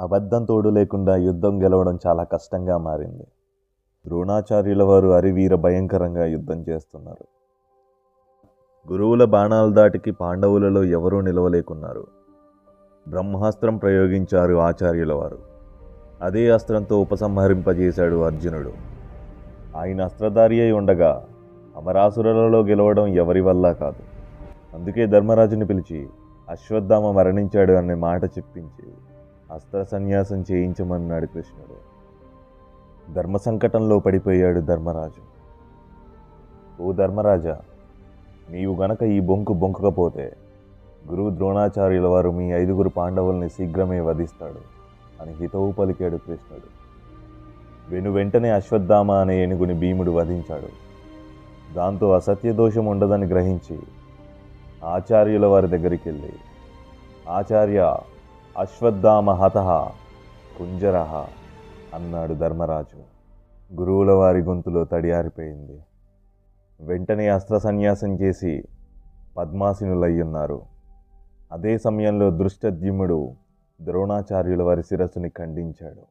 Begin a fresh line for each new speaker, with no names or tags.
అబద్ధం తోడు లేకుండా యుద్ధం గెలవడం చాలా కష్టంగా మారింది. ద్రోణాచార్యుల వారు అరివీర భయంకరంగా యుద్ధం చేస్తున్నారు. గురువుల బాణాల దాటికి పాండవులలో ఎవరూ నిలవలేకున్నారు. బ్రహ్మాస్త్రం ప్రయోగించారు ఆచార్యుల వారు. అదే అస్త్రంతో ఉపసంహరింపజేశాడు అర్జునుడు. ఆయన అస్త్రధారి అయి ఉండగా అమరాసురులలో గెలవడం ఎవరి వల్ల కాదు. అందుకే ధర్మరాజుని పిలిచి అశ్వత్థామ మరణించాడు అనే మాట చెప్పించి అస్త్ర సన్యాసం చేయించమన్నాడు కృష్ణుడు. ధర్మ సంకటంలో పడిపోయాడు ధర్మరాజు. ఓ ధర్మరాజా, నీవు గనక ఈ బొంకుకపోతే గురువు ద్రోణాచార్యుల వారు మీ 5 పాండవుల్ని శీఘ్రమే వధిస్తాడు అని హితవు పలికాడు కృష్ణుడు. వెంటనే అశ్వత్థామ అనే ఏనుగుని భీముడు వధించాడు. దాంతో అసత్యదోషం ఉండదని గ్రహించి ఆచార్యుల వారి దగ్గరికి వెళ్ళి, ఆచార్య, అశ్వత్థామ హతః కుంజరః అన్నాడు ధర్మరాజు. గురువుల వారి గొంతులో తడియారిపోయింది. వెంటనే అస్త్ర సన్యాసం చేసి పద్మాసీనులయ్యున్నారు. అదే సమయంలో దృష్టద్యుమ్నుడు ద్రోణాచార్యుల వారి శిరస్సుని ఖండించాడు.